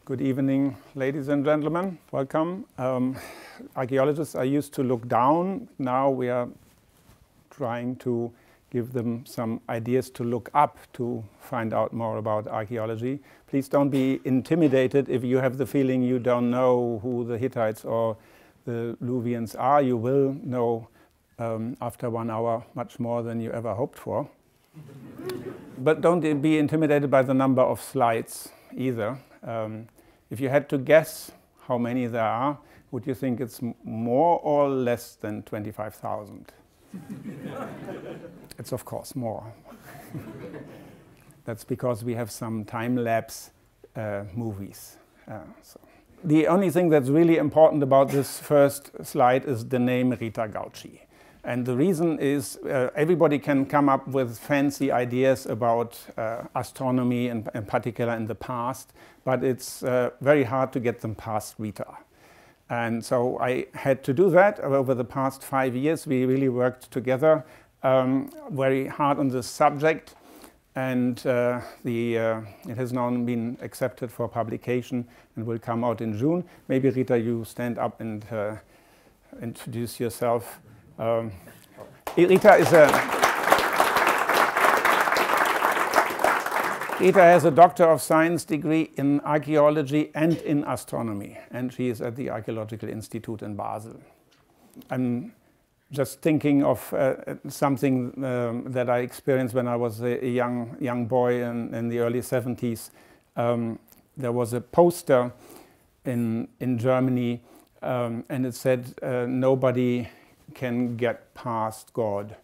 Good evening, ladies and gentlemen. Welcome. Archaeologists are used to look down. Now we are trying to give them some ideas to look up to find out more about archaeology. Please don't be intimidated if you have the feeling you don't know who the Hittites or the Luvians are. You will know after 1 hour much more than you ever hoped for. But don't be intimidated by the number of slides either. If you had to guess how many there are, would you think it's more or less than 25,000? It's of course more. That's because we have some time-lapse movies. The only thing that's really important about this first slide is the name Rita Gauci. And the reason is everybody can come up with fancy ideas about astronomy, in particular in the past, but it's very hard to get them past Rita. And so I had to do that. Over the past 5 years, we really worked together very hard on this subject. And it has now been accepted for publication and will come out in June. Maybe, Rita, you stand up and introduce yourself. Rita has a Doctor of Science degree in archaeology and in astronomy, and she is at the Archaeological Institute in Basel. I'm just thinking of something that I experienced when I was a young boy in the early 70s. There was a poster in Germany, and it said, "Nobody can get past God."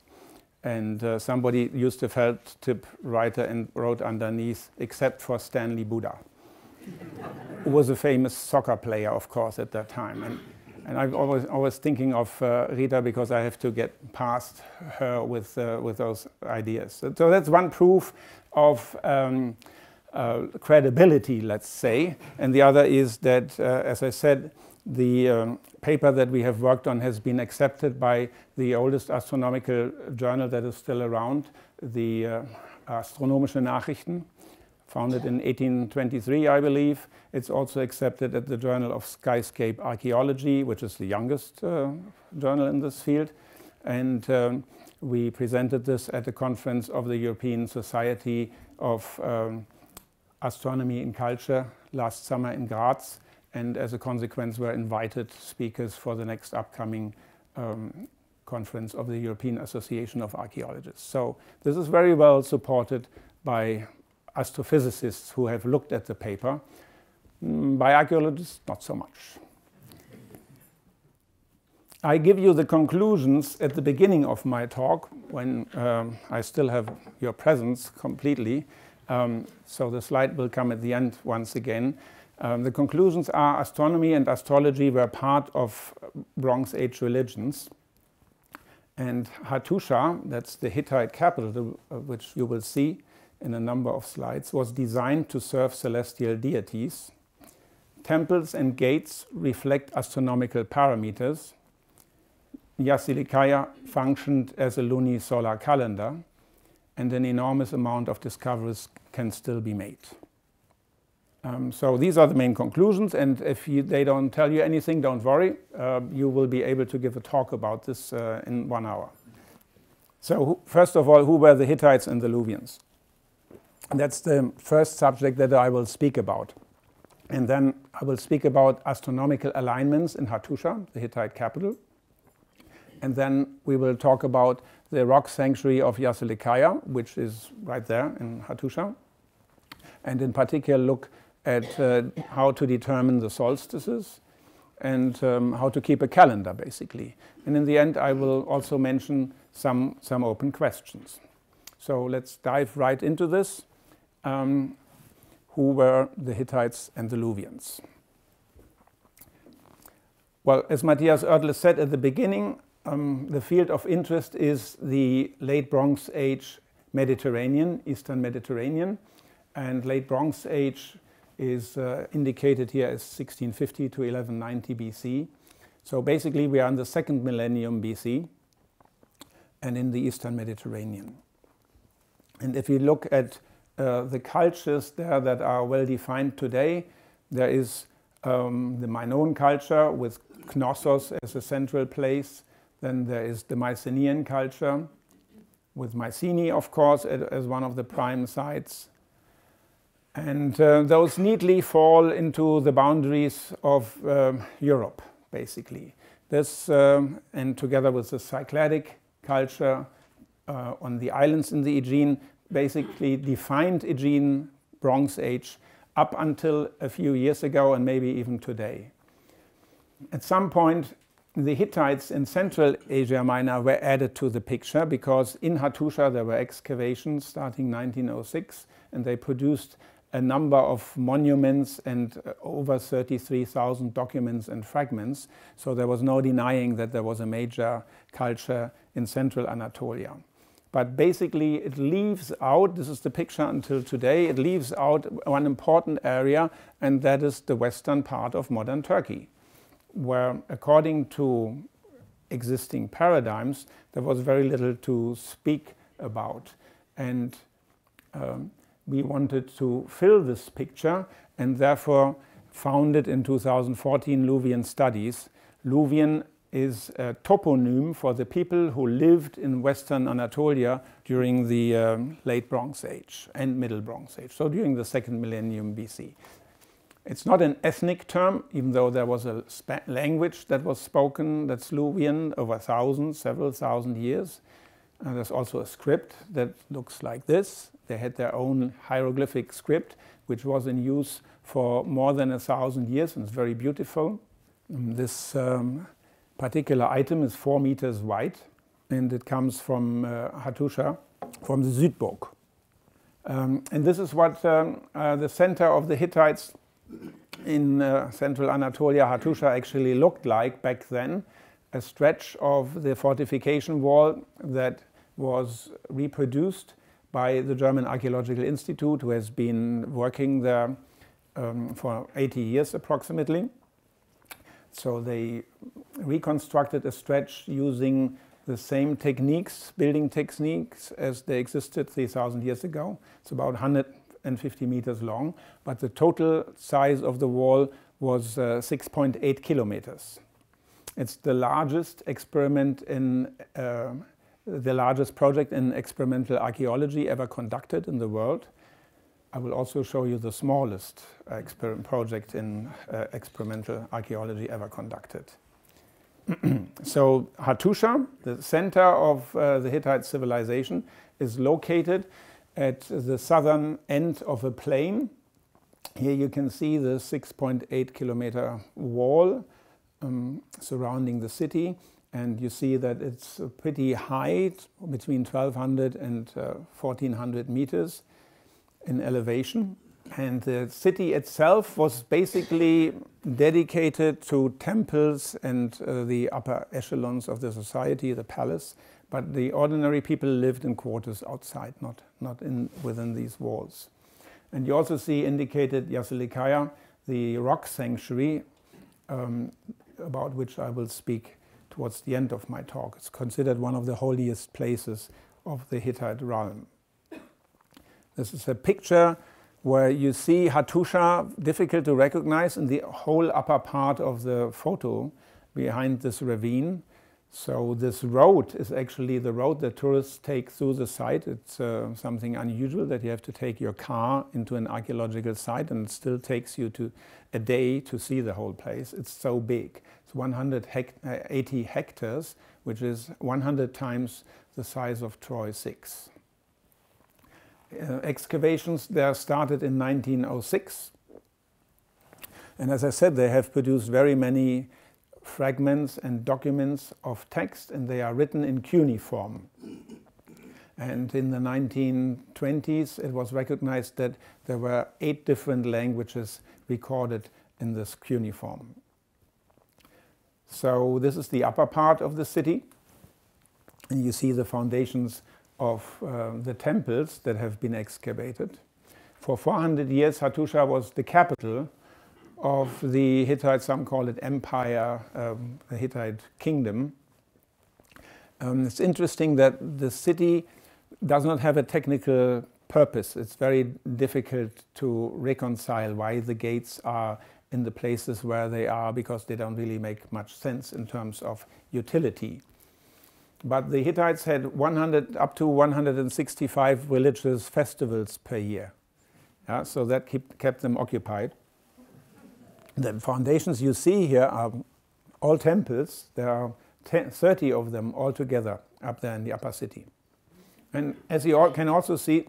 And somebody used a felt tip writer and wrote underneath, "except for Stanley Buda," who was a famous soccer player, of course, at that time. And I'm always thinking of Rita because I have to get past her with those ideas. So that's one proof of credibility, let's say. And the other is that, as I said, the paper that we have worked on has been accepted by the oldest astronomical journal that is still around, the Astronomische Nachrichten, founded in 1823, I believe. It's also accepted at the Journal of Skyscape Archaeology, which is the youngest journal in this field. And we presented this at a conference of the European Society of Astronomy and Culture last summer in Graz. And as a consequence, we're invited speakers for the next upcoming conference of the European Association of Archaeologists. So this is very well supported by astrophysicists who have looked at the paper. By archaeologists, not so much. I give you the conclusions at the beginning of my talk when I still have your presence completely. So the slide will come at the end once again. The conclusions are astronomy and astrology were part of Bronze Age religions. And Hattusha, that's the Hittite capital, which you will see in a number of slides, was designed to serve celestial deities. Temples and gates reflect astronomical parameters. Yasilikaya functioned as a lunisolar calendar, and an enormous amount of discoveries can still be made. So these are the main conclusions, and if they don't tell you anything, don't worry. You will be able to give a talk about this in 1 hour. So first of all, who were the Hittites and the Luvians? That's the first subject that I will speak about. And then I will speak about astronomical alignments in Hattusha, the Hittite capital. And then we will talk about the rock sanctuary of Yaselkaya, which is right there in Hattusha. And in particular look at how to determine the solstices and how to keep a calendar, basically. And in the end, I will also mention some open questions. So let's dive right into this. Who were the Hittites and the Luvians? Well, as Matthias Oertle said at the beginning, the field of interest is the late Bronze Age Mediterranean, Eastern Mediterranean. And late Bronze Age is indicated here as 1650 to 1190 BC. So basically we are in the 2nd millennium BC and in the Eastern Mediterranean. And if you look at the cultures there that are well defined today, There is the Minoan culture with Knossos as a central place. Then there is the Mycenaean culture with Mycenae, of course, as one of the prime sites. And those neatly fall into the boundaries of Europe, basically. This, and together with the Cycladic culture on the islands in the Aegean, basically defined Aegean Bronze Age up until a few years ago and maybe even today. At some point, the Hittites in Central Asia Minor were added to the picture because in Hattusha there were excavations starting 1906, and they produced a number of monuments and over 33,000 documents and fragments. So there was no denying that there was a major culture in Central Anatolia. But basically it leaves out, this is the picture until today, it leaves out one important area, and that is the western part of modern Turkey, where according to existing paradigms there was very little to speak about. And we wanted to fill this picture and therefore founded in 2014 Luwian Studies. Luwian is a toponym for the people who lived in Western Anatolia during the late Bronze Age and Middle Bronze Age, so during the second millennium BC. It's not an ethnic term, even though there was a language that was spoken that's Luwian over several thousand years. And there's also a script that looks like this. They had their own hieroglyphic script, which was in use for more than 1,000 years, and it's very beautiful. This particular item is 4 meters wide, and it comes from Hattusha, from the Südburg. And this is what the center of the Hittites in Central Anatolia, Hattusha, actually looked like back then. A stretch of the fortification wall that was reproduced by the German Archaeological Institute, who has been working there for 80 years approximately. So they reconstructed a stretch using the same techniques, building techniques, as they existed 3,000 years ago. It's about 150 meters long, but the total size of the wall was 6.8 kilometers. It's the largest experiment in the largest project in experimental archaeology ever conducted in the world. I will also show you the smallest project in experimental archaeology ever conducted. So Hattusha, the center of the Hittite civilization, is located at the southern end of a plain. Here you can see the 6.8 kilometer wall surrounding the city, and you see that it's pretty high, between 1,200 and 1,400 meters in elevation. And the city itself was basically dedicated to temples and the upper echelons of the society, the palace, but the ordinary people lived in quarters outside, not within these walls. And you also see indicated Yasilikaya, the rock sanctuary, about which I will speak towards the end of my talk. It's considered one of the holiest places of the Hittite realm. This is a picture where you see Hattusha, difficult to recognize, in the whole upper part of the photo behind this ravine. So this road is actually the road that tourists take through the site. It's something unusual that you have to take your car into an archaeological site, and it still takes you a day to see the whole place. It's so big. It's 180 hectares, which is 100 times the size of Troy 6. Excavations there started in 1906. And as I said, they have produced very many fragments and documents of text, and they are written in cuneiform. And in the 1920s, it was recognized that there were 8 different languages recorded in this cuneiform. So this is the upper part of the city, and you see the foundations of the temples that have been excavated. For 400 years, Hattusha was the capital of the Hittite, some call it empire, the Hittite kingdom. It's interesting that the city does not have a technical purpose. It's very difficult to reconcile why the gates are in the places where they are, because they don't really make much sense in terms of utility. But the Hittites had up to 165 religious festivals per year. Yeah, so that kept them occupied. The foundations you see here are all temples. There are 30 of them altogether up there in the upper city. And as you can also see,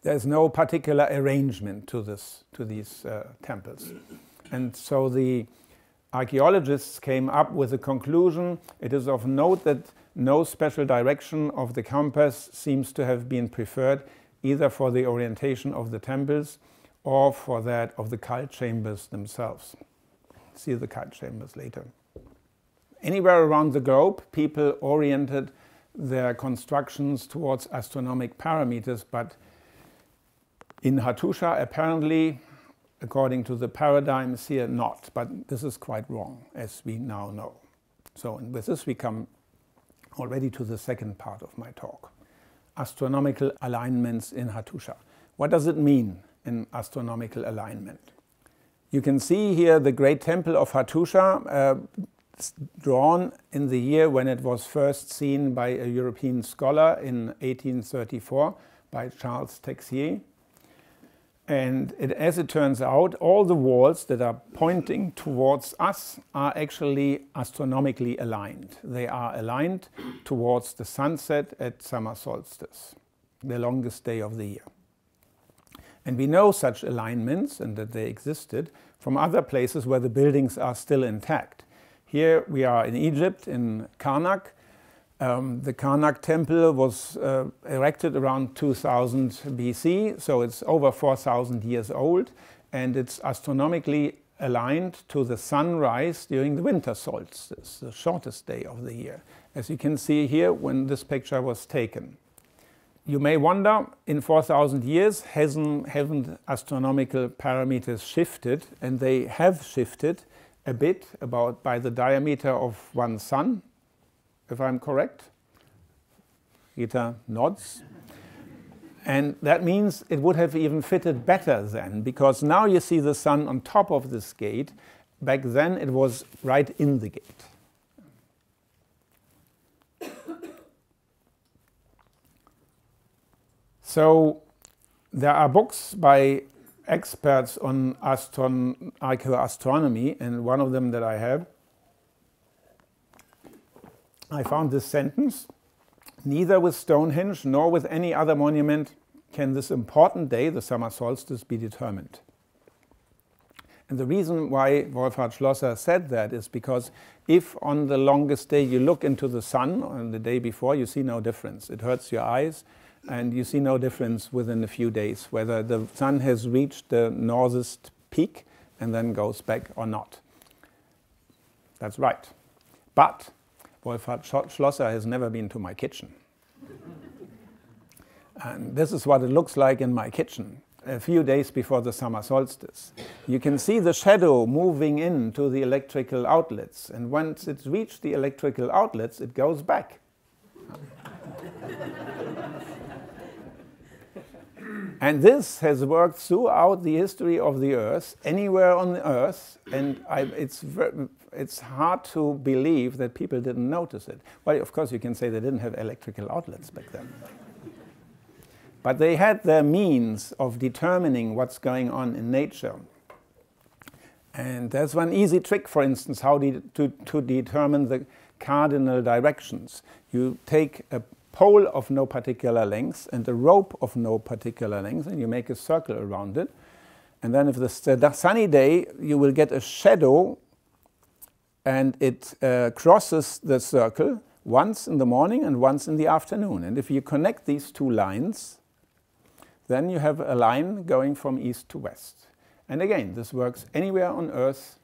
there's no particular arrangement to these temples. And so the archaeologists came up with a conclusion. It is of note that no special direction of the compass seems to have been preferred, either for the orientation of the temples or for that of the cult chambers themselves. See the cult chambers later. Anywhere around the globe, people oriented their constructions towards astronomic parameters, but in Hattusha, apparently, according to the paradigms here, not. But this is quite wrong, as we now know. So with this, we come already to the second part of my talk. Astronomical alignments in Hattusha. What does it mean, an astronomical alignment? You can see here the great temple of Hattusha, drawn in the year when it was first seen by a European scholar in 1834 by Charles Texier. And as it turns out, all the walls that are pointing towards us are actually astronomically aligned. They are aligned towards the sunset at summer solstice, the longest day of the year. And we know such alignments, and that they existed, from other places where the buildings are still intact. Here we are in Egypt, in Karnak. The Karnak temple was erected around 2000 BC, so it's over 4,000 years old, and it's astronomically aligned to the sunrise during the winter solstice, the shortest day of the year, as you can see here when this picture was taken. You may wonder, in 4,000 years, haven't astronomical parameters shifted? And they have shifted a bit, about by the diameter of one sun, if I'm correct. Rita nods. And that means it would have even fitted better then, because now you see the sun on top of this gate. Back then it was right in the gate. So there are books by experts on archaeoastronomy, and one of them that I have, I found this sentence: neither with Stonehenge nor with any other monument can this important day, the summer solstice, be determined. And the reason why Wolfhard Schlosser said that is because if on the longest day you look into the sun on the day before, you see no difference. It hurts your eyes, and you see no difference within a few days whether the sun has reached the northest peak and then goes back or not. That's right. But Wolfhard Schlosser has never been to my kitchen. And this is what it looks like in my kitchen a few days before the summer solstice. You can see the shadow moving into the electrical outlets, and once it's reached the electrical outlets, it goes back. And this has worked throughout the history of the Earth, anywhere on the Earth, and it's hard to believe that people didn't notice it. Well, of course, you can say they didn't have electrical outlets back then. But they had their means of determining what's going on in nature. And there's one easy trick, for instance, how to determine the cardinal directions. You take a pole of no particular length and a rope of no particular length, and you make a circle around it. And then if it's a sunny day, you will get a shadow, and it crosses the circle once in the morning and once in the afternoon. And if you connect these two lines, then you have a line going from east to west. And again, this works anywhere on Earth,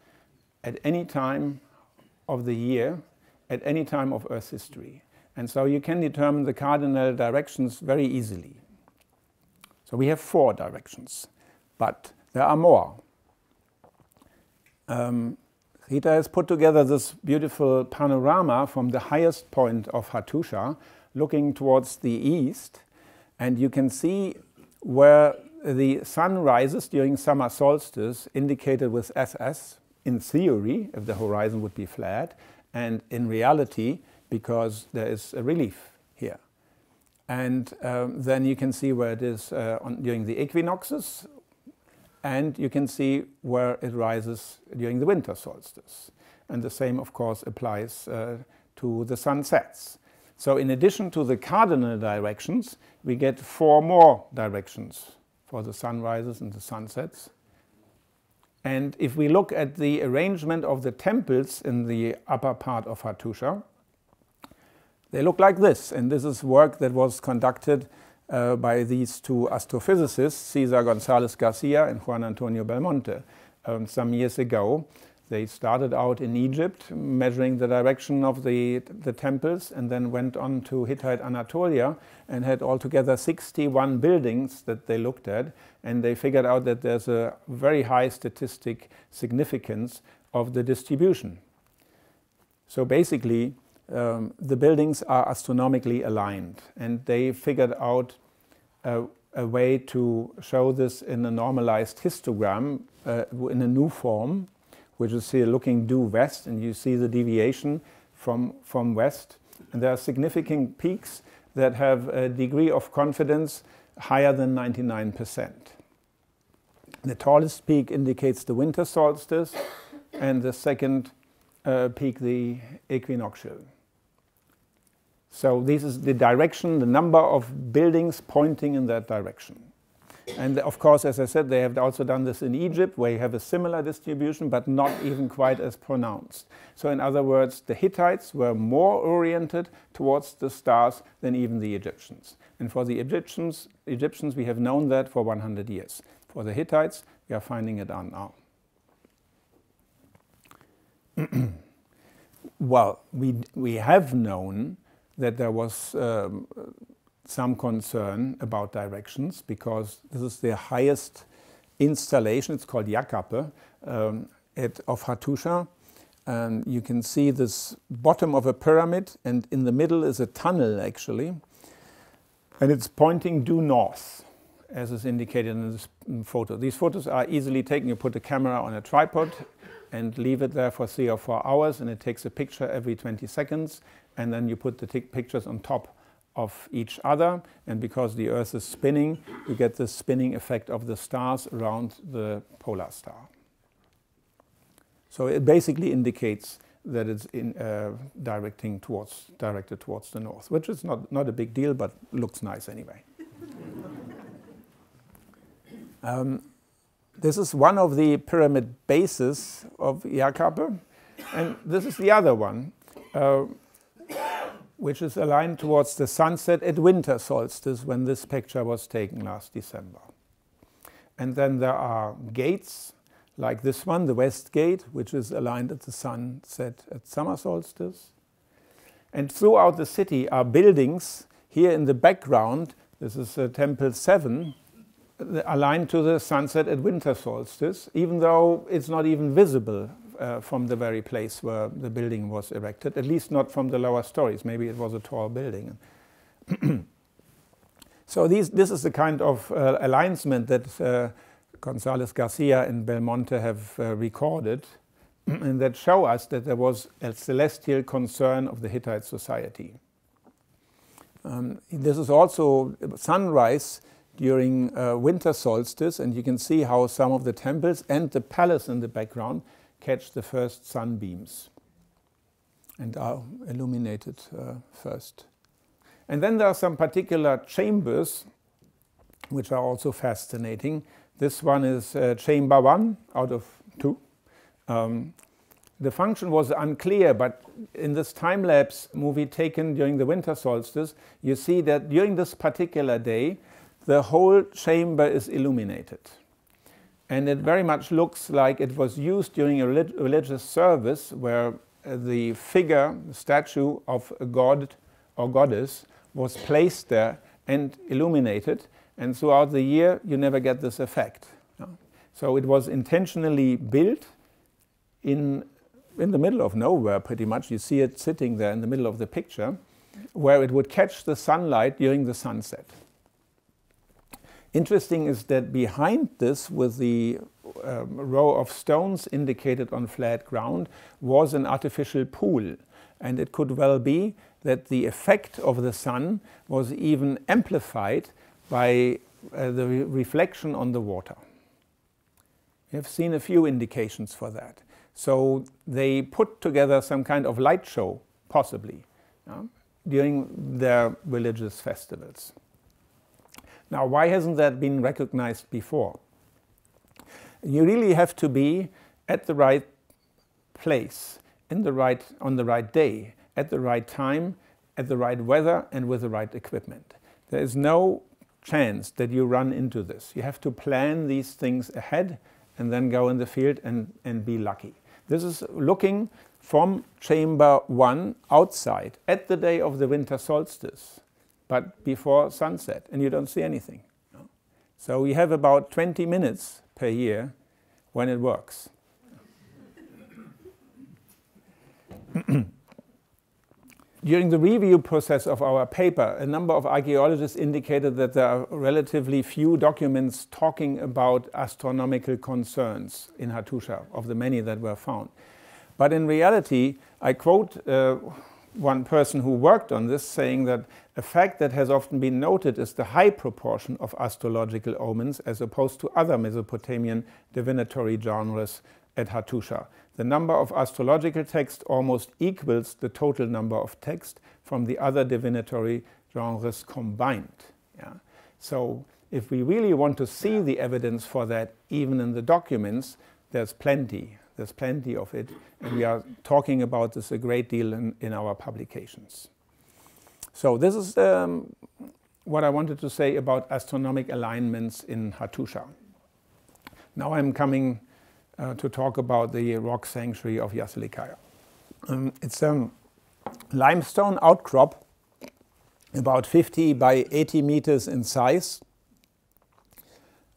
at any time of the year, at any time of Earth's history. And so you can determine the cardinal directions very easily. So we have 4 directions, but there are more. Rita has put together this beautiful panorama from the highest point of Hattusha, looking towards the east. And you can see where the sun rises during summer solstice, indicated with SS, in theory, if the horizon would be flat, and in reality, because there is a relief here. And then you can see where it is during the equinoxes, and you can see where it rises during the winter solstice. And the same, of course, applies to the sunsets. So in addition to the cardinal directions, we get 4 more directions for the sunrises and the sunsets. And if we look at the arrangement of the temples in the upper part of Hattucha, they look like this. And this is work that was conducted by these 2 astrophysicists, Cesar González Garcia and Juan Antonio Belmonte, some years ago. They started out in Egypt, measuring the direction of the temples, and then went on to Hittite Anatolia and had altogether 61 buildings that they looked at, and they figured out that there's a very high statistic significance of the distribution. So basically, the buildings are astronomically aligned, and they figured out a way to show this in a normalized histogram in a new form, which is here looking due west, and you see the deviation from west. And there are significant peaks that have a degree of confidence higher than 99%. The tallest peak indicates the winter solstice, and the second peak the equinoctial. So this is the direction, the number of buildings pointing in that direction. And of course, as I said, they have also done this in Egypt, where you have a similar distribution, but not even quite as pronounced. So in other words, the Hittites were more oriented towards the stars than even the Egyptians. And for the Egyptians, we have known that for 100 years. For the Hittites, we are finding it out now. Well, we have known that there was some concern about directions, because this is the highest installation. It's called Jakarpa of Hattucha. And you can see this bottom of a pyramid, and in the middle is a tunnel, actually. And it's pointing due north, as is indicated in this photo. These photos are easily taken. You put the camera on a tripod and leave it there for 3 or 4 hours, and it takes a picture every 20 seconds. And then you put the pictures on top of each other, and because the Earth is spinning, you get the spinning effect of the stars around the polar star. So it basically indicates that it's directed towards the north, which is not a big deal, but looks nice anyway. This is one of the pyramid bases of Jakarpa, and this is the other one, which is aligned towards the sunset at winter solstice, when this picture was taken last December. And then there are gates, like this one, the West Gate, which is aligned at the sunset at summer solstice. And throughout the city are buildings. Here in the background, this is Temple 7, aligned to the sunset at winter solstice, even though it's not even visible from the very place where the building was erected, at least not from the lower stories. Maybe it was a tall building. So this is the kind of alignment that González Garcia and Belmonte have recorded, and that show us that there was a celestial concern of the Hittite society. This is also sunrise during winter solstice, and you can see how some of the temples and the palace in the background catch the first sunbeams and are illuminated first. And then there are some particular chambers which are also fascinating. This one is chamber 1 out of 2. The function was unclear, but in this time-lapse movie taken during the winter solstice, you see that during this particular day, the whole chamber is illuminated. And it very much looks like it was used during a religious service where the figure, the statue of a god or goddess was placed there and illuminated. And throughout the year, you never get this effect. So it was intentionally built in the middle of nowhere, pretty much. You see it sitting there in the middle of the picture, where it would catch the sunlight during the sunset. Interesting is that behind this, with the row of stones indicated on flat ground, was an artificial pool. And it could well be that the effect of the sun was even amplified by the reflection on the water. We have seen a few indications for that. So they put together some kind of light show, possibly, during their religious festivals. Now, why hasn't that been recognized before? You really have to be at the right place, on the right day, at the right time, at the right weather, and with the right equipment. There is no chance that you run into this. You have to plan these things ahead and then go in the field and be lucky. This is looking from chamber 1 outside at the day of the winter solstice, but before sunset, and you don't see anything. So we have about 20 minutes per year when it works. During the review process of our paper, a number of archaeologists indicated that there are relatively few documents talking about astronomical concerns in Hattucha, of the many that were found. But in reality, I quote one person who worked on this, saying that a fact that has often been noted is the high proportion of astrological omens as opposed to other Mesopotamian divinatory genres at Hattucha. The number of astrological texts almost equals the total number of texts from the other divinatory genres combined. Yeah. So if we really want to see the evidence for that, even in the documents, there's plenty. There's plenty of it, and we are talking about this a great deal in our publications. So this is what I wanted to say about astronomic alignments in Hattucha. Now I'm coming to talk about the rock sanctuary of Yaselkaya. It's a limestone outcrop about 50 by 80 meters in size,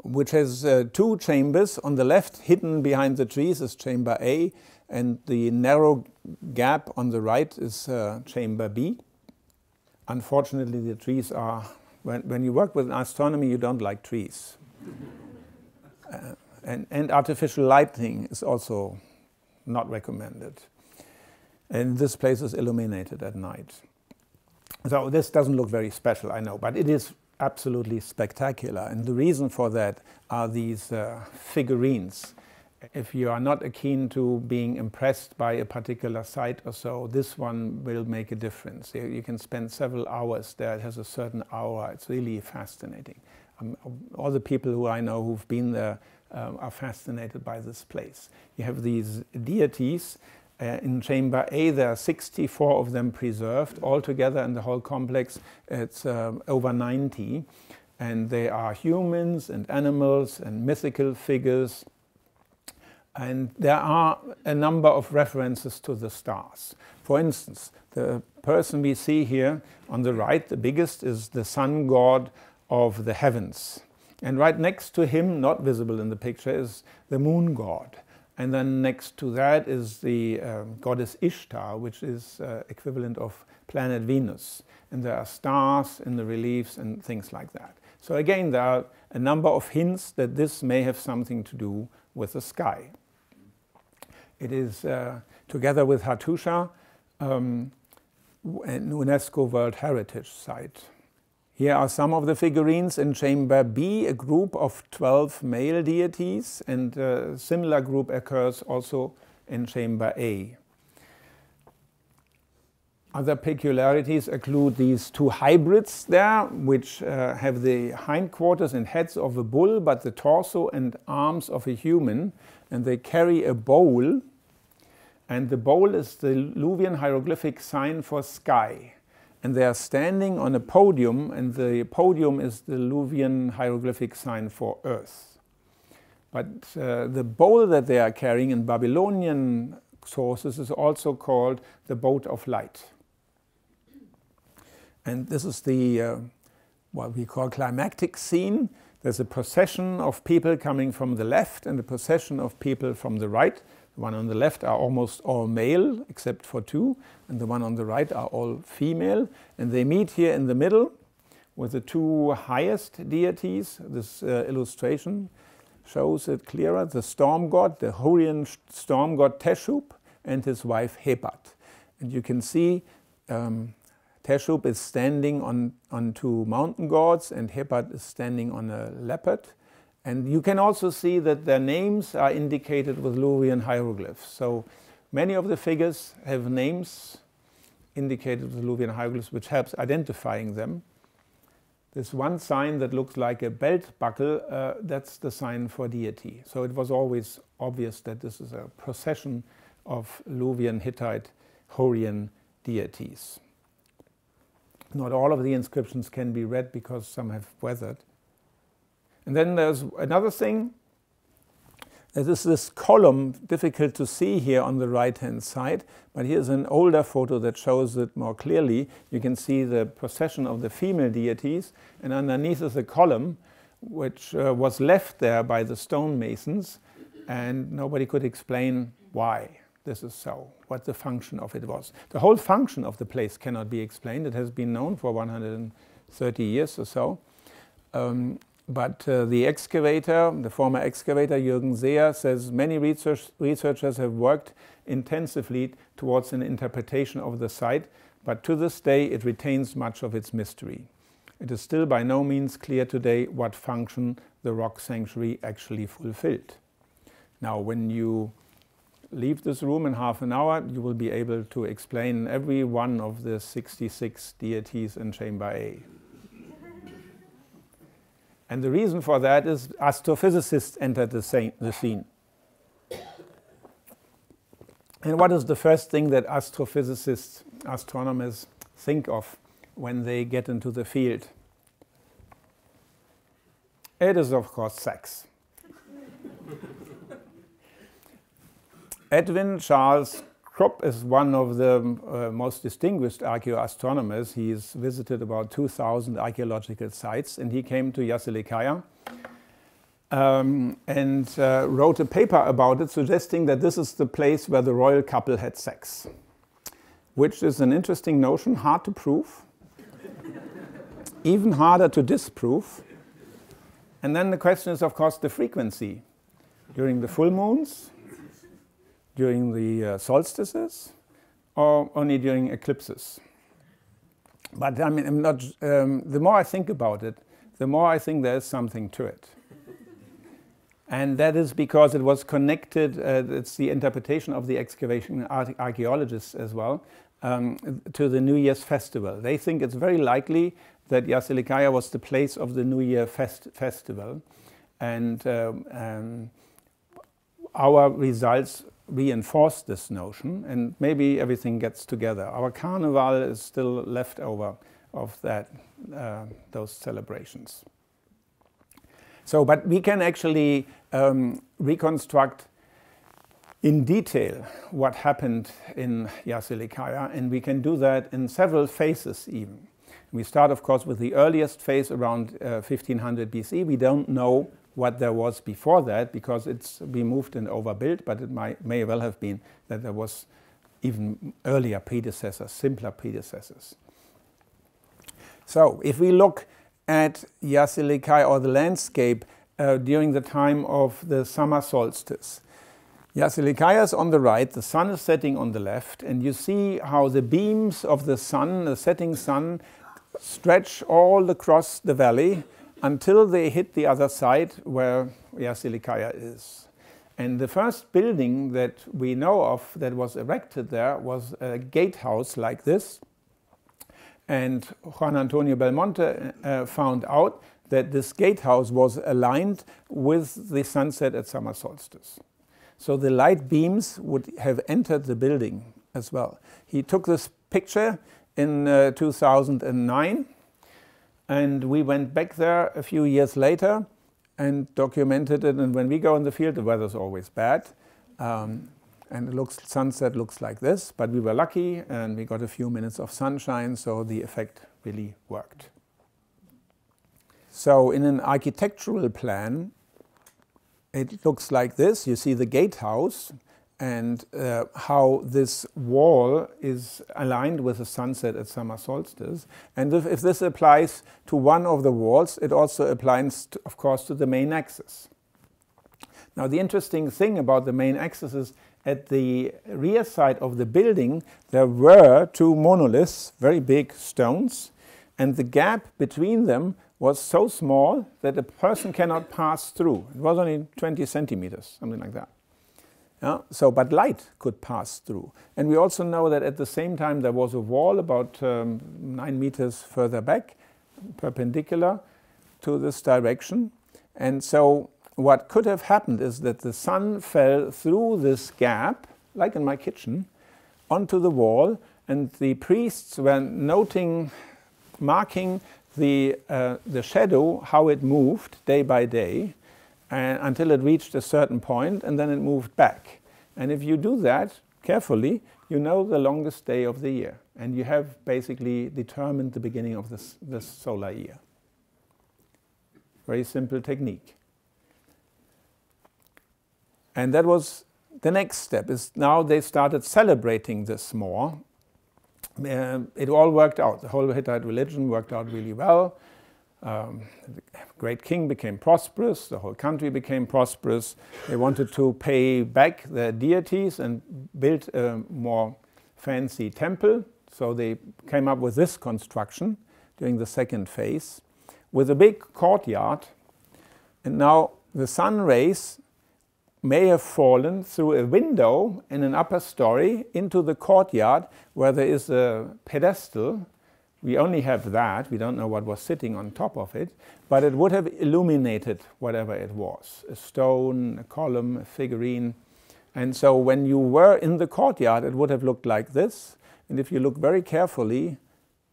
which has 2 chambers. On the left, hidden behind the trees, is chamber A, and the narrow gap on the right is chamber B. Unfortunately, the trees are, when you work with astronomy, you don't like trees. And artificial lighting is also not recommended. And this place is illuminated at night. So this doesn't look very special, I know, but it is absolutely spectacular. And the reason for that are these figurines. If you are not keen to being impressed by a particular site or so, this one will make a difference. You can spend several hours there. It has a certain aura. It's really fascinating. All the people who I know who've been there are fascinated by this place. You have these deities. In chamber A, there are 64 of them preserved. Altogether in the whole complex, it's over 90. And they are humans and animals and mythical figures. And there are a number of references to the stars. For instance, the person we see here on the right, the biggest, is the sun god of the heavens. And right next to him, not visible in the picture, is the moon god. And then next to that is the goddess Ishtar, which is equivalent of planet Venus. And there are stars in the reliefs and things like that. So again, there are a number of hints that this may have something to do with the sky. It is, together with Hattusha, an UNESCO World Heritage Site. Here are some of the figurines in chamber B, a group of 12 male deities, and a similar group occurs also in chamber A. Other peculiarities include these 2 hybrids there, which have the hindquarters and heads of a bull, but the torso and arms of a human, and they carry a bowl, and the bowl is the Luwian hieroglyphic sign for sky. And they are standing on a podium, and the podium is the Luwian hieroglyphic sign for earth. But the bowl that they are carrying in Babylonian sources is also called the boat of light. And this is the what we call climactic scene. There's a procession of people coming from the left and a procession of people from the right. The one on the left are almost all male, except for 2, and the one on the right are all female. And they meet here in the middle, with the two highest deities. This illustration shows it clearer. The storm god, the Hurrian storm god Teshub, and his wife Hepat. And you can see Teshub is standing on two mountain gods, and Hepat is standing on a leopard. And you can also see that their names are indicated with Luwian hieroglyphs. So many of the figures have names indicated with Luwian hieroglyphs, which helps identifying them. This one sign that looks like a belt buckle, that's the sign for deity. So it was always obvious that this is a procession of Luwian, Hittite, Hurrian deities. Not all of the inscriptions can be read because some have weathered. And then there's another thing. There is this column, difficult to see here on the right-hand side, but here's an older photo that shows it more clearly. You can see the procession of the female deities, and underneath is a column which was left there by the stonemasons, and nobody could explain why this is so, what the function of it was. The whole function of the place cannot be explained. It has been known for 130 years or so. But the excavator, the former excavator Jürgen Seher, says many researchers have worked intensively towards an interpretation of the site, but to this day it retains much of its mystery. It is still by no means clear today what function the rock sanctuary actually fulfilled. Now, when you leave this room in half an hour, you will be able to explain every one of the 66 deities in Chamber A. And the reason for that is astrophysicists entered the scene. And what is the first thing that astrophysicists, astronomers, think of when they get into the field? It is, of course, sex. Edwin Charles Krupp is one of the most distinguished archaeoastronomers. He's visited about 2,000 archaeological sites, and he came to Yasilikaya and wrote a paper about it, suggesting that this is the place where the royal couple had sex, which is an interesting notion, hard to prove, even harder to disprove. And then the question is, of course, the frequency. During the full moons, during the solstices, or only during eclipses. But I mean, the more I think about it, the more I think there is something to it. And that is because it was connected, it's the interpretation of the excavation archaeologists as well, to the New Year's festival. They think it's very likely that Yasilikaya was the place of the New Year festival. And our results reinforce this notion, and maybe everything gets together. Our carnival is still left over of that, those celebrations. So, but we can actually reconstruct in detail what happened in Yaselkaya, and we can do that in several phases even. We start, of course, with the earliest phase around 1500 BC. We don't know what there was before that because it's been moved and overbuilt, but it may well have been that there was even earlier predecessors, simpler predecessors. So if we look at Yaselkaya or the landscape during the time of the summer solstice, Yaselkaya is on the right, the sun is setting on the left, and you see how the beams of the sun, the setting sun, stretch all across the valley until they hit the other side where Yaselkaya is. And the first building that we know of that was erected there was a gatehouse like this. And Juan Antonio Belmonte found out that this gatehouse was aligned with the sunset at summer solstice. So the light beams would have entered the building as well. He took this picture in 2009, and we went back there a few years later and documented it. And when we go in the field, the weather's always bad. And sunset looks like this, but we were lucky and we got a few minutes of sunshine, so the effect really worked. So in an architectural plan, it looks like this. You see the gatehouse and how this wall is aligned with the sunset at summer solstice. And if this applies to one of the walls, it also applies, of course, to the main axis. Now, the interesting thing about the main axis is at the rear side of the building, there were two monoliths, very big stones, and the gap between them was so small that a person cannot pass through. It was only 20 centimeters, something like that. Yeah? But light could pass through. And we also know that at the same time there was a wall about 9 meters further back, perpendicular to this direction. And so what could have happened is that the sun fell through this gap, like in my kitchen, onto the wall, and the priests were marking the shadow, how it moved day by day, until it reached a certain point, and then it moved back. And if you do that carefully, you know the longest day of the year, and you have basically determined the beginning of this solar year. Very simple technique. And that was the next step. Is now they started celebrating this more. It all worked out. The whole Hittite religion worked out really well. The great king became prosperous. The whole country became prosperous. They wanted to pay back their deities and build a more fancy temple. So they came up with this construction during the second phase with a big courtyard. And now the sun rays may have fallen through a window in an upper story into the courtyard where there is a pedestal. We only have that. We don't know what was sitting on top of it, but it would have illuminated whatever it was, a stone, a column, a figurine. And so when you were in the courtyard, it would have looked like this. And if you look very carefully,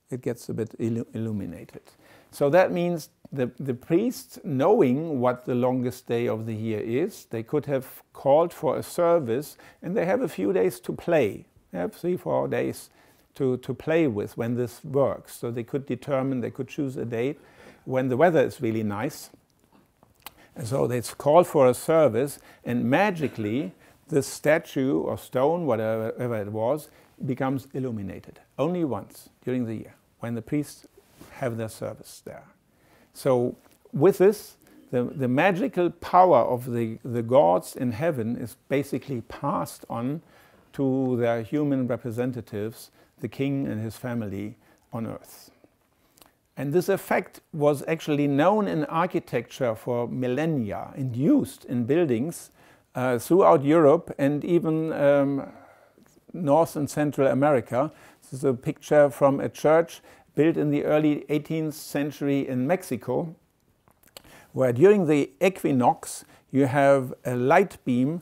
it gets a bit illuminated. So that means the priests, knowing what the longest day of the year is, they could have called for a service, and they have a few days to play. They have 3-4 days to play with when this works. So they could determine, they could choose a date when the weather is really nice. And so they called for a service, and magically this statue or stone, whatever it was, becomes illuminated. Only once during the year, when the priests have their service there. So with this, the magical power of the gods in heaven is basically passed on to their human representatives, the king and his family on earth. And this effect was actually known in architecture for millennia and used in buildings throughout Europe and even North and Central America. This is a picture from a church built in the early 18th century in Mexico, where during the equinox you have a light beam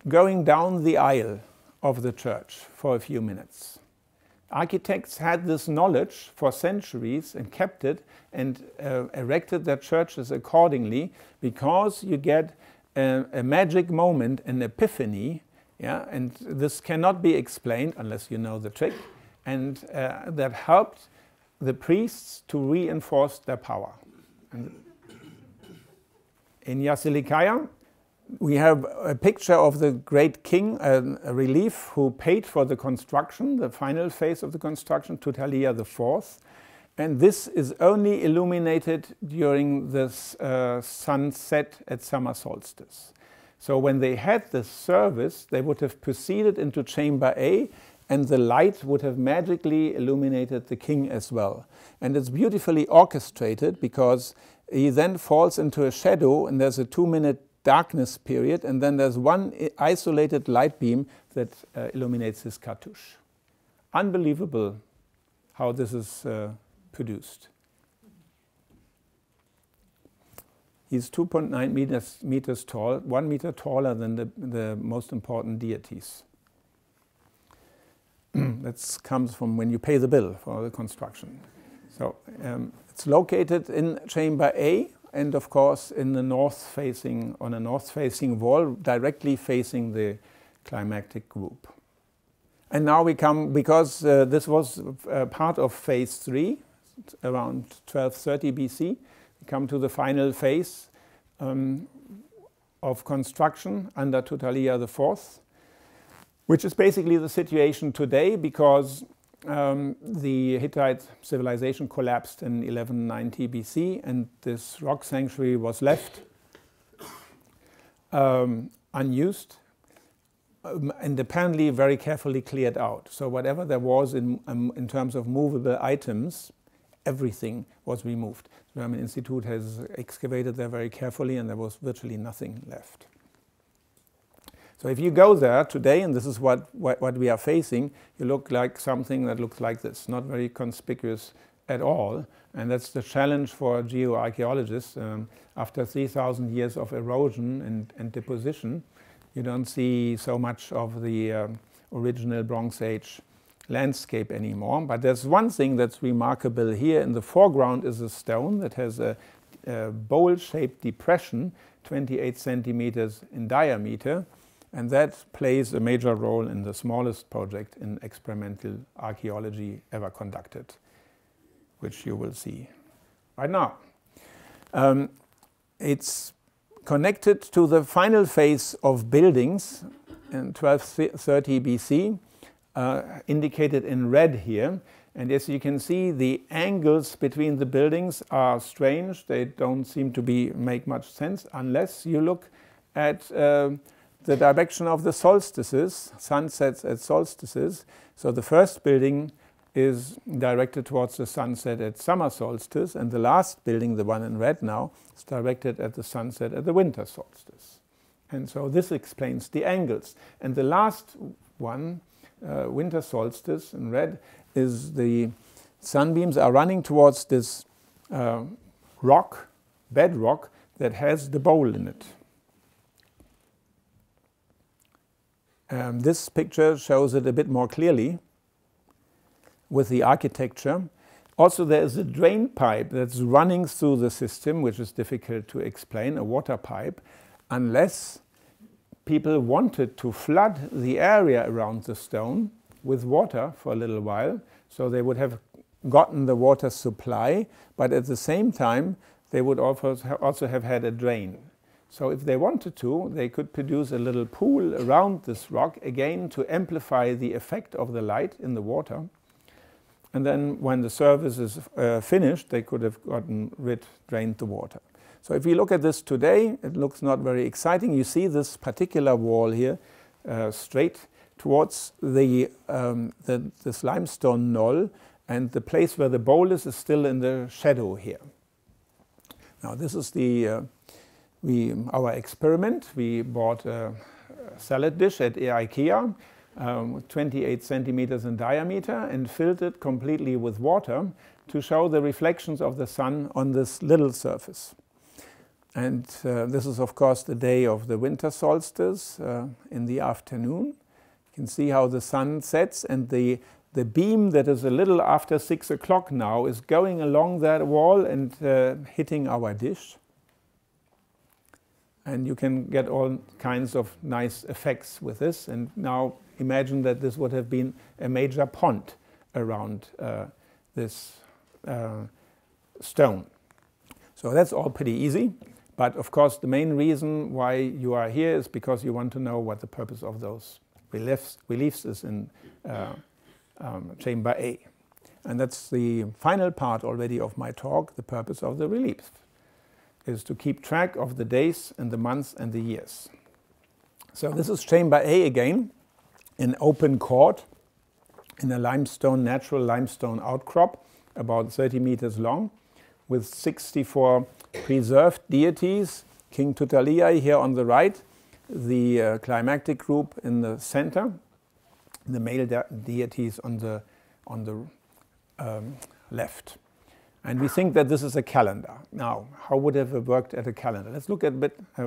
going down the aisle of the church for a few minutes. Architects had this knowledge for centuries and kept it and erected their churches accordingly, because you get a magic moment, an epiphany, yeah? And this cannot be explained unless you know the trick, and that helped the priests to reinforce their power. And in Yasilikaya, we have a picture of the great king, a relief who paid for the construction, the final phase of the construction, Tutaliya IV. And this is only illuminated during this sunset at summer solstice. So when they had this service, they would have proceeded into chamber A, and the light would have magically illuminated the king as well. And it's beautifully orchestrated, because he then falls into a shadow, and there's a 2-minute darkness period, and then there's one isolated light beam that illuminates his cartouche. Unbelievable how this is produced. He's 2.9 meters tall, 1 meter taller than the most important deities. That comes from when you pay the bill for the construction. So it's located in chamber A, and of course in the on a north-facing wall, directly facing the climactic group. And now we come, because this was part of phase 3, around 1230 BC, we come to the final phase of construction under Tutaliya IV. which is basically the situation today, because the Hittite civilization collapsed in 1190 BC, and this rock sanctuary was left unused and apparently very carefully cleared out. So whatever there was in terms of movable items, everything was removed. The German Institute has excavated there very carefully, and there was virtually nothing left. So if you go there today, and this is what we are facing, you look like something that looks like this, not very conspicuous at all. And that's the challenge for geoarchaeologists. After 3,000 years of erosion and deposition, you don't see so much of the original Bronze Age landscape anymore. But there's one thing that's remarkable here. In the foreground is a stone that has a bowl-shaped depression, 28 centimeters in diameter. And that plays a major role in the smallest project in experimental archaeology ever conducted, which you will see right now. It's connected to the final phase of buildings in 1230 BC, indicated in red here. And as you can see, the angles between the buildings are strange. They don't seem to make much sense unless you look at the direction of the solstices, sunsets at solstices. So the first building is directed towards the sunset at summer solstice, and the last building, the one in red now, is directed at the sunset at the winter solstice. And so this explains the angles. And the last one, winter solstice in red, is the sunbeams are running towards this bedrock that has the bowl in it. This picture shows it a bit more clearly with the architecture. Also, there is a drain pipe that's running through the system, which is difficult to explain, a water pipe, unless people wanted to flood the area around the stone with water for a little while. So they would have gotten the water supply, but at the same time, they would also have had a drain. So if they wanted to, they could produce a little pool around this rock, again to amplify the effect of the light in the water. And then when the service is finished, they could have drained the water. So if you look at this today, it looks not very exciting. You see this particular wall here straight towards this limestone knoll, and the place where the bowl is still in the shadow here. Now this is our experiment. We bought a salad dish at IKEA, 28 centimeters in diameter, and filled it completely with water to show the reflections of the sun on this little surface. And this is, of course, the day of the winter solstice in the afternoon. You can see how the sun sets, and the beam that is a little after 6 o'clock now is going along that wall and hitting our dish. And you can get all kinds of nice effects with this. And now imagine that this would have been a major pond around this stone. So that's all pretty easy. But of course, the main reason why you are here is because you want to know what the purpose of those reliefs is in Chamber A. And that's the final part already of my talk, the purpose of the reliefs is to keep track of the days and the months and the years. So this is Chamber A again, an open court in a natural limestone outcrop, about 30 meters long, with 64 preserved deities, King Tutaliya here on the right, the climactic group in the center, the male deities on the left. And we think that this is a calendar. Now, how would it have worked at a calendar? Let's look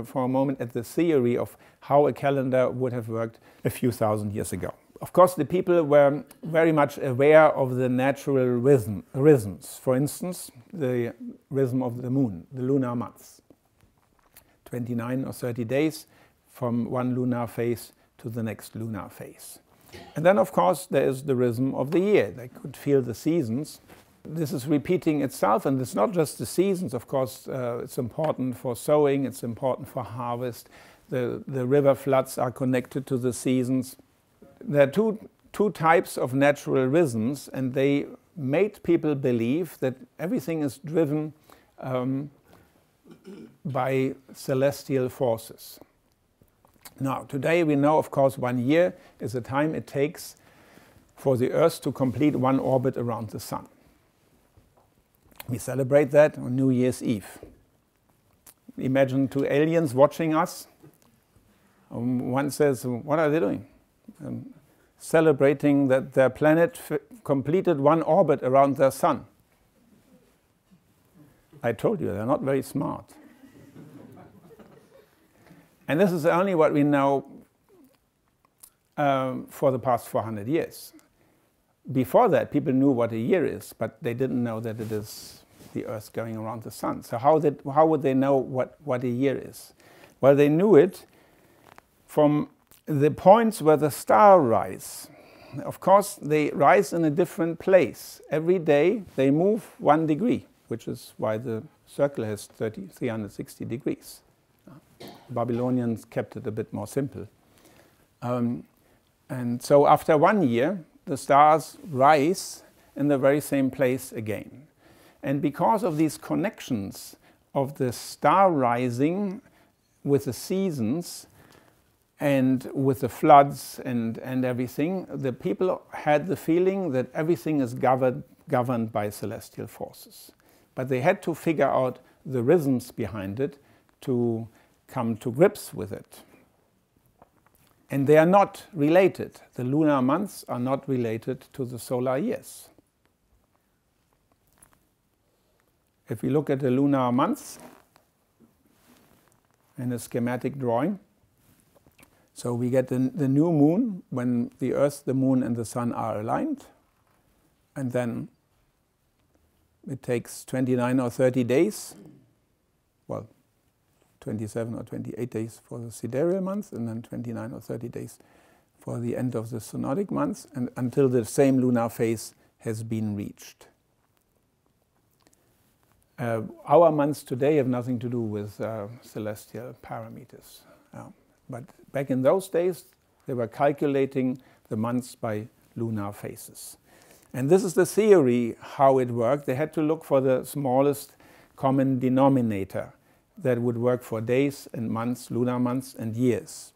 for a moment at the theory of how a calendar would have worked a few thousand years ago. Of course, the people were very much aware of the natural rhythms. For instance, the rhythm of the moon, the lunar months. 29 or 30 days from one lunar phase to the next lunar phase. And then, of course, there is the rhythm of the year. They could feel the seasons. This is repeating itself, and it's not just the seasons. Of course, it's important for sowing, it's important for harvest. The river floods are connected to the seasons. there are two types of natural rhythms, and they made people believe that everything is driven by celestial forces. Now, today we know, of course, 1 year is the time it takes for the Earth to complete one orbit around the Sun. We celebrate that on New Year's Eve. Imagine two aliens watching us. One says, what are they doing? Celebrating that their planet completed one orbit around their Sun. I told you, they're not very smart. And this is only what we know for the past 400 years. Before that, people knew what a year is, but they didn't know that it is the Earth going around the Sun. So how would they know what a year is? Well, they knew it from the points where the stars rise. Of course, they rise in a different place. Every day they move 1 degree, which is why the circle has 360 degrees. Babylonians kept it a bit more simple. And so after 1 year, the stars rise in the very same place again. And because of these connections of the star rising with the seasons and with the floods and everything, the people had the feeling that everything is governed by celestial forces. But they had to figure out the rhythms behind it to come to grips with it. And they are not related. The lunar months are not related to the solar years. If we look at the lunar months in a schematic drawing, so we get the new moon when the Earth, the moon, and the sun are aligned. And then it takes 29 or 30 days, well, 27 or 28 days for the sidereal months, and then 29 or 30 days for the end of the synodic months, and until the same lunar phase has been reached. Our months today have nothing to do with celestial parameters. But back in those days, they were calculating the months by lunar phases. And this is the theory how it worked. They had to look for the smallest common denominator that would work for days and months, lunar months and years.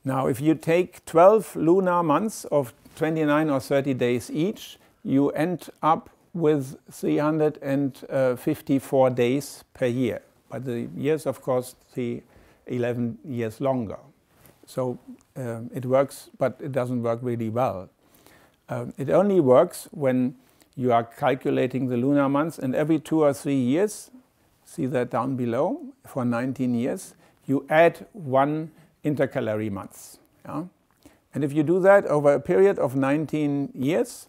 Now, if you take 12 lunar months of 29 or 30 days each, you end up with 354 days per year. But the years, of course, 11 years longer. So it works, but it doesn't work really well. It only works when you are calculating the lunar months, and every 2 or 3 years, see that down below, for 19 years, you add 1 intercalary month. Yeah? And if you do that over a period of 19 years,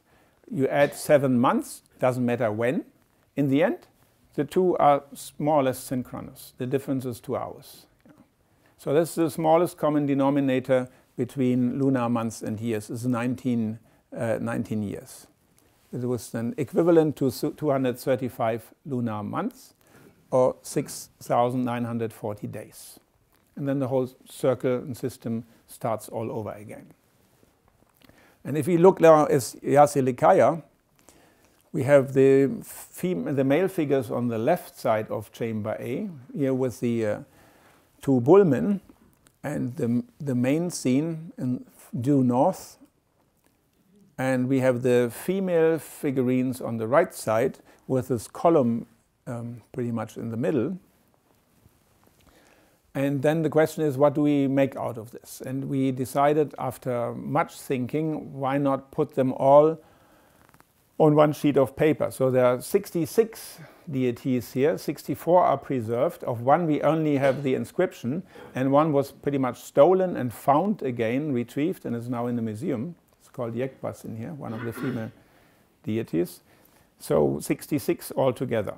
you add 7 months, doesn't matter when. In the end, the two are more or less synchronous. The difference is 2 hours. Yeah. So that's the smallest common denominator between lunar months and years, is 19 years. It was then equivalent to 235 lunar months, or 6,940 days. And then the whole circle and system starts all over again. And if we look now at Yasilikaya, we have the male figures on the left side of chamber A, here with the 2 bullmen, and the main scene in due north. And we have the female figurines on the right side with this column pretty much in the middle. And then the question is, what do we make out of this? And we decided, after much thinking, why not put them all on one sheet of paper. So there are 66 deities here, 64 are preserved. Of one we only have the inscription, and one was pretty much stolen and found again, retrieved, and is now in the museum. It's called Yekbas in here, one of the female deities. So 66 altogether.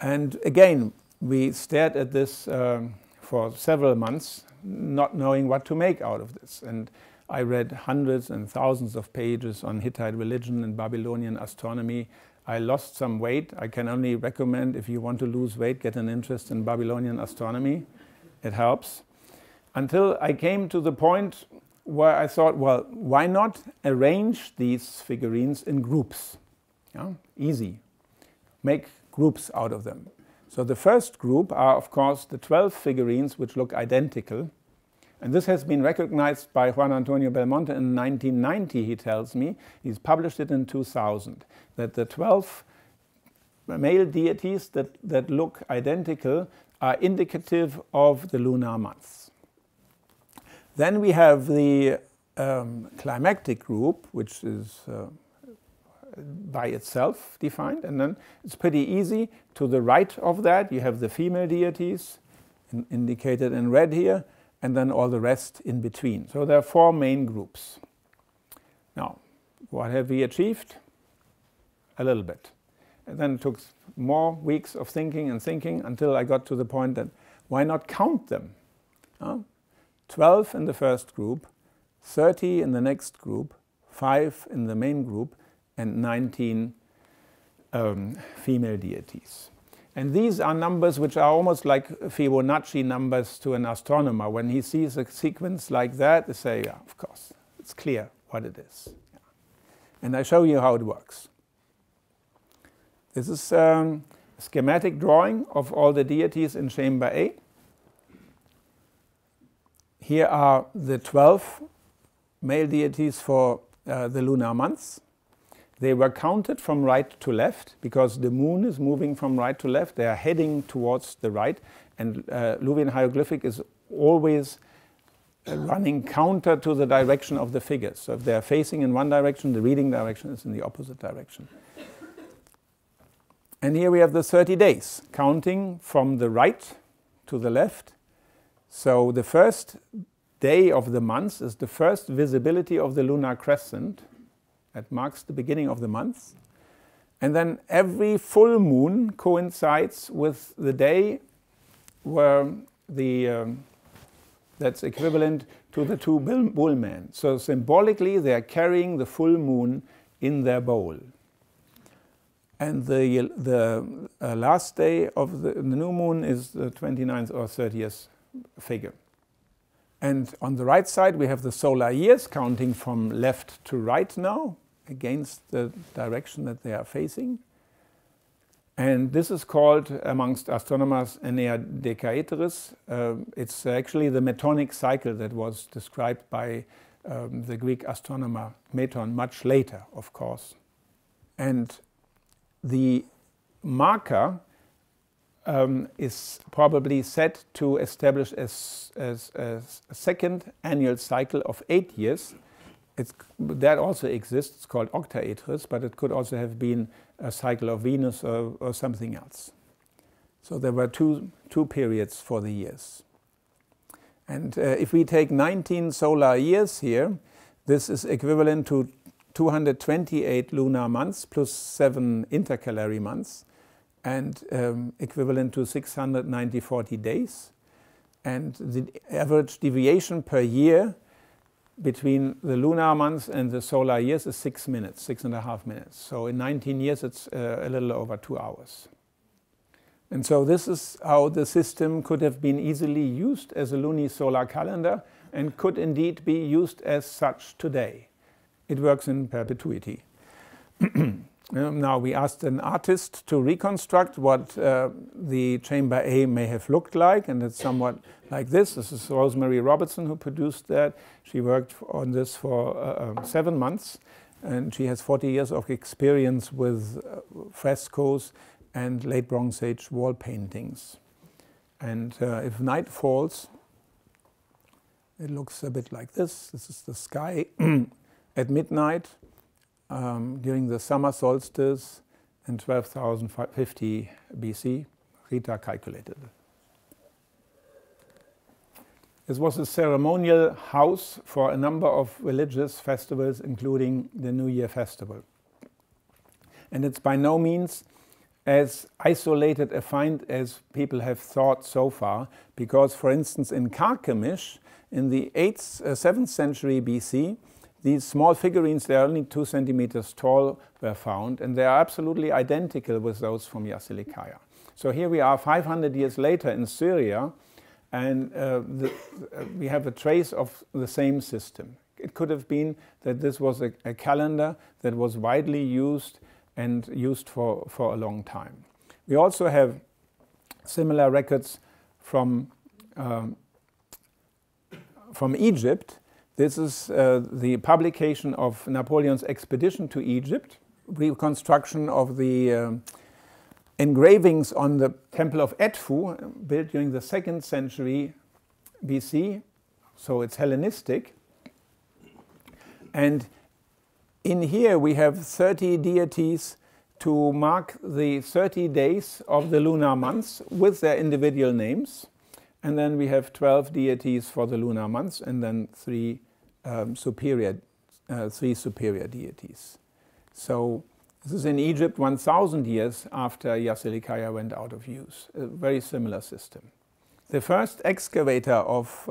And again, we stared at this for several months, not knowing what to make out of this. And I read hundreds and thousands of pages on Hittite religion and Babylonian astronomy. I lost some weight. I can only recommend, if you want to lose weight, get an interest in Babylonian astronomy. It helps. Until I came to the point where I thought, well, why not arrange these figurines in groups? Yeah? Easy. Make groups out of them. So the first group are, of course, the 12 figurines which look identical. And this has been recognized by Juan Antonio Belmonte in 1990, he tells me. He's published it in 2000, that the 12 male deities that look identical are indicative of the lunar months. Then we have the climactic group, which is by itself defined, and then it's pretty easy. To the right of that you have the female deities indicated in red here, and then all the rest in between. So there are 4 main groups. Now, what have we achieved? A little bit. And then it took more weeks of thinking and thinking until I got to the point that why not count them? 12 in the first group, 30 in the next group, 5 in the main group, and 19 female deities. And these are numbers which are almost like Fibonacci numbers to an astronomer. When he sees a sequence like that, they say, yeah, of course, it's clear what it is. Yeah. And I show you how it works. This is a schematic drawing of all the deities in chamber A. Here are the 12 male deities for the lunar months. They were counted from right to left because the moon is moving from right to left. They are heading towards the right, and Luwian hieroglyphic is always running counter to the direction of the figures. So if they are facing in one direction, the reading direction is in the opposite direction. And here we have the 30 days, counting from the right to the left. So the first day of the month is the first visibility of the lunar crescent. That marks the beginning of the month. And then every full moon coincides with the day where that's equivalent to the 2 bull men. So symbolically they are carrying the full moon in their bowl. And the last day of the new moon is the 29th or 30th figure. And on the right side we have the solar years, counting from left to right now, against the direction that they are facing. And this is called, amongst astronomers, Enea Decaeteris. It's actually the metonic cycle that was described by the Greek astronomer Meton much later, of course. And the marker is probably set to establish a second annual cycle of 8 years. That also exists. It's called octaedris, but it could also have been a cycle of Venus or something else. So there were two periods for the years. And if we take 19 solar years here, this is equivalent to 228 lunar months plus 7 intercalary months, and equivalent to 640 days. And the average deviation per year between the lunar months and the solar years is 6 minutes, 6.5 minutes. So in 19 years it's a little over 2 hours. And so this is how the system could have been easily used as a lunisolar calendar and could indeed be used as such today. It works in perpetuity. Now we asked an artist to reconstruct what the chamber A may have looked like, and it's somewhat like this. This is Rosemary Robertson who produced that. She worked on this for 7 months, and she has 40 years of experience with frescoes and late Bronze Age wall paintings. And if night falls, it looks a bit like this. This is the sky at midnight. During the summer solstice in 12,050 BC, Rita calculated it. This was a ceremonial house for a number of religious festivals, including the New Year festival. And it's by no means as isolated a find as people have thought so far, because, for instance, in Carchemish, in the 7th century BC, these small figurines, they are only 2 centimeters tall, were found, and they are absolutely identical with those from Yasilikaya. So here we are 500 years later in Syria, and we have a trace of the same system. It could have been that this was a calendar that was widely used and used for a long time. We also have similar records from Egypt. This is the publication of Napoleon's expedition to Egypt, reconstruction of the engravings on the temple of Edfu, built during the 2nd century BC, so it's Hellenistic. And in here we have 30 deities to mark the 30 days of the lunar months with their individual names. And then we have 12 deities for the lunar months, and then three superior deities. So this is in Egypt 1,000 years after Yasilikaya went out of use. A very similar system. The first excavator of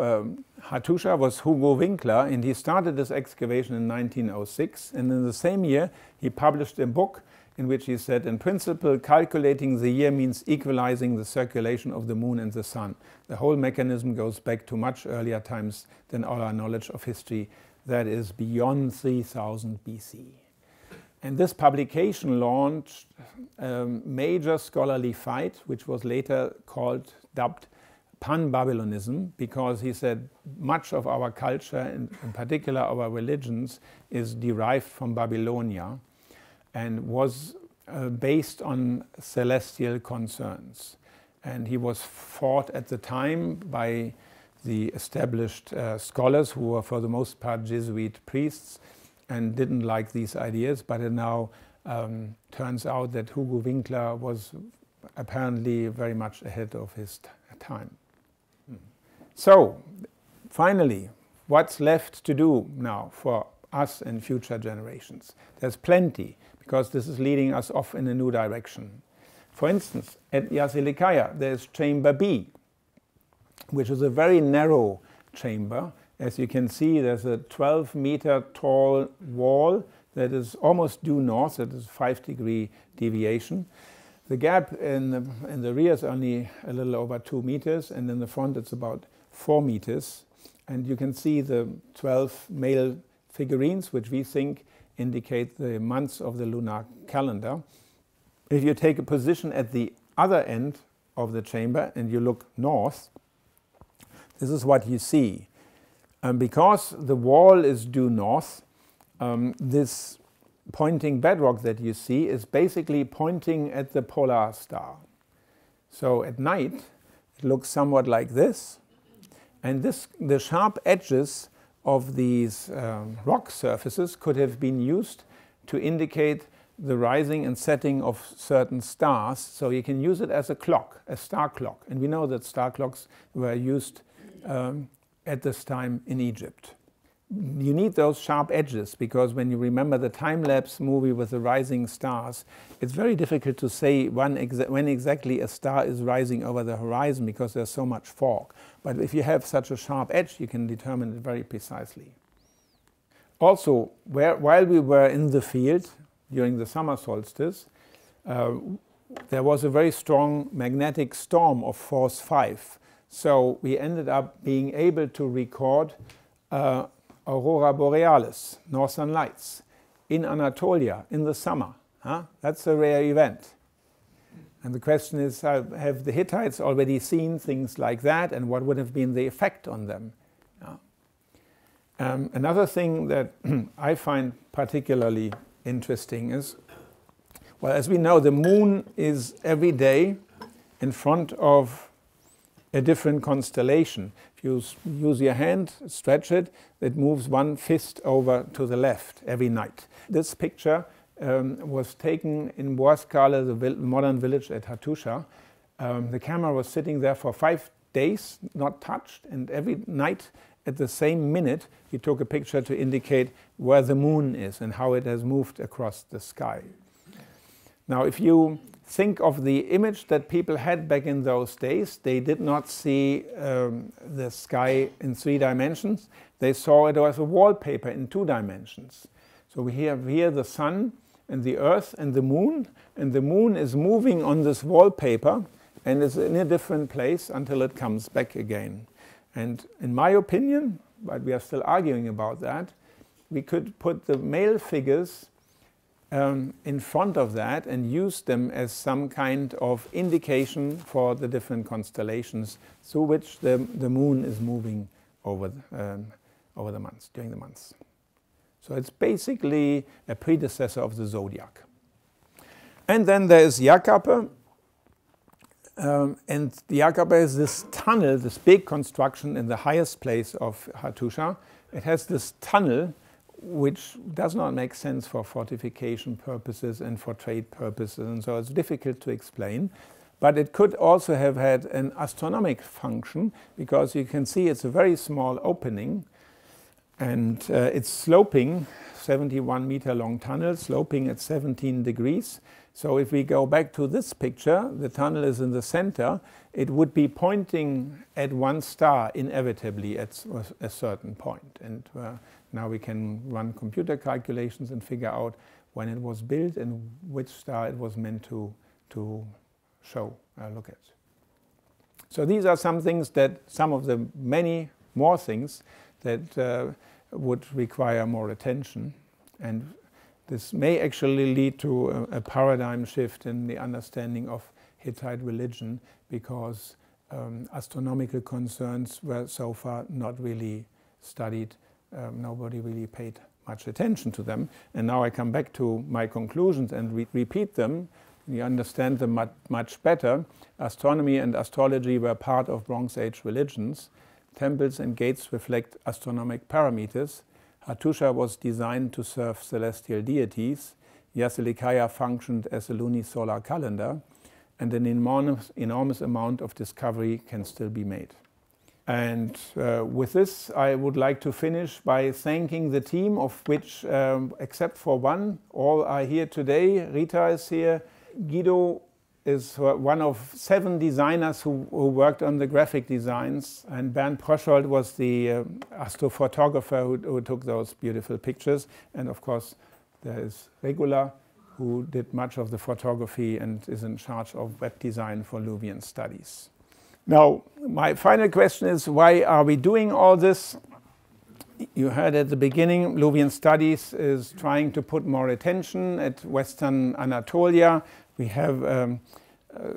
Hattusha was Hugo Winkler, and he started this excavation in 1906. And in the same year, he published a book in which he said, in principle, calculating the year means equalizing the circulation of the moon and the sun. The whole mechanism goes back to much earlier times than all our knowledge of history, that is beyond 3000 BC. And this publication launched a major scholarly fight, which was later dubbed Pan-Babylonism, because he said much of our culture, and in particular our religions, is derived from Babylonia and was based on celestial concerns. And he was fought at the time by the established scholars, who were for the most part Jesuit priests, and didn't like these ideas. But it now turns out that Hugo Winkler was apparently very much ahead of his time. So, finally, what's left to do now for us and future generations? There's plenty, because this is leading us off in a new direction. For instance, at Yasilikaya, there's chamber B, which is a very narrow chamber. As you can see, there's a 12-meter tall wall that is almost due north. That is 5-degree deviation. The gap in the rear is only a little over 2 meters, and in the front it's about 4 meters. And you can see the 12 male figurines, which we think indicate the months of the lunar calendar. If you take a position at the other end of the chamber and you look north, this is what you see. Because the wall is due north, this pointing bedrock that you see is basically pointing at the polar star. So at night it looks somewhat like this, and the sharp edges of these rock surfaces could have been used to indicate the rising and setting of certain stars, so you can use it as a clock, a star clock. And we know that star clocks were used at this time in Egypt. You need those sharp edges, because when you remember the time-lapse movie with the rising stars, it's very difficult to say when exactly a star is rising over the horizon, because there's so much fog. But if you have such a sharp edge, you can determine it very precisely. Also, while we were in the field during the summer solstice, there was a very strong magnetic storm of force 5. So we ended up being able to record Aurora Borealis, Northern Lights, in Anatolia in the summer. That's a rare event. And the question is, have the Hittites already seen things like that, and what would have been the effect on them? Another thing that I find particularly interesting is, well, as we know, the moon is every day in front of a different constellation. If you use your hand, stretch it, it moves one fist over to the left every night. This picture was taken in Boaskale, the modern village at Hattusha. The camera was sitting there for 5 days, not touched, and every night at the same minute he took a picture to indicate where the moon is and how it has moved across the sky. Now, if you think of the image that people had back in those days, they did not see the sky in 3 dimensions. They saw it as a wallpaper in 2 dimensions. So we have here the sun and the earth and the moon is moving on this wallpaper, and is in a different place until it comes back again. And in my opinion, but we are still arguing about that, we could put the male figures in front of that and use them as some kind of indication for the different constellations through which the moon is moving over the months, during the months. So it's basically a predecessor of the zodiac. And then there is Jakarpa. And the Jakarpa is this tunnel, this big construction in the highest place of Hattucha. It has this tunnel which does not make sense for fortification purposes and for trade purposes, and so it's difficult to explain. But it could also have had an astronomic function, because you can see it's a very small opening, and it's sloping, 71-meter long tunnel, sloping at 17 degrees. So if we go back to this picture, the tunnel is in the center, it would be pointing at one star inevitably at a certain point. And now we can run computer calculations and figure out when it was built and which star it was meant to look at. So these are some things that, some of the many more things that would require more attention. And this may actually lead to a paradigm shift in the understanding of Hittite religion, because astronomical concerns were so far not really studied. Nobody really paid much attention to them. And now I come back to my conclusions and repeat them. We understand them much better. Astronomy and astrology were part of Bronze Age religions. Temples and gates reflect astronomic parameters. Hattusha was designed to serve celestial deities. Yasilikaya functioned as a lunisolar calendar, and an enormous amount of discovery can still be made. And with this, I would like to finish by thanking the team, of which, except for one, all are here today. Rita is here. Guido is one of 7 designers who worked on the graphic designs, and Bernd Proschold was the astrophotographer who took those beautiful pictures. And of course, there is Regula, who did much of the photography and is in charge of web design for Luwian Studies. Now, my final question is, why are we doing all this? You heard at the beginning, Luwian Studies is trying to put more attention at Western Anatolia. We have a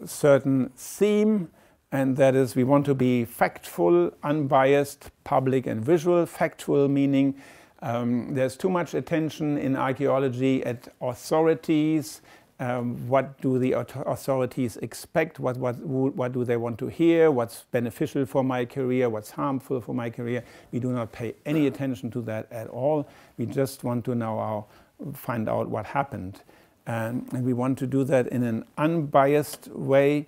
certain theme, and that is we want to be factful, unbiased, public and visual. Factual meaning there's too much attention in archaeology at authorities. What do the authorities expect? What do they want to hear? What's beneficial for my career? What's harmful for my career? We do not pay any attention to that at all. We just want to find out what happened. And we want to do that in an unbiased way.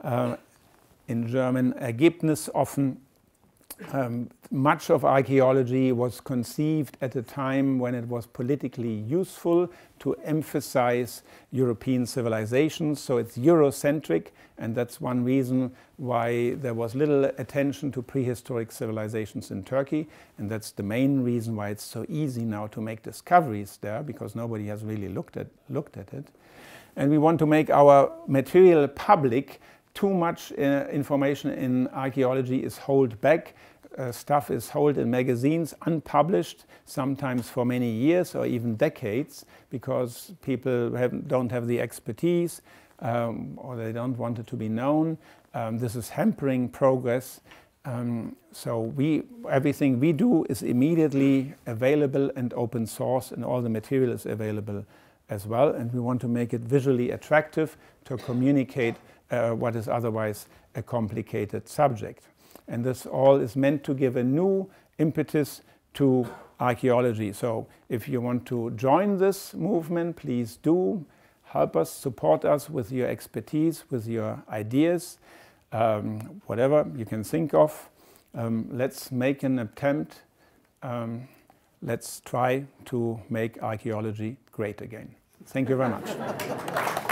In German, Ergebnis offen. Much of archaeology was conceived at a time when it was politically useful to emphasize European civilizations, so it's Eurocentric, and that's one reason why there was little attention to prehistoric civilizations in Turkey, and that's the main reason why it's so easy now to make discoveries there, because nobody has really looked at it. And we want to make our material public. Too much information in archaeology is held back. Stuff is held in magazines, unpublished, sometimes for many years or even decades, because people don't have the expertise or they don't want it to be known. This is hampering progress. So everything we do is immediately available and open source, and all the material is available as well. And we want to make it visually attractive to communicate what is otherwise a complicated subject. And this all is meant to give a new impetus to archaeology. So if you want to join this movement, please do. Help us, support us with your expertise, with your ideas, whatever you can think of. Let's make an attempt. Let's try to make archaeology great again. Thank you very much.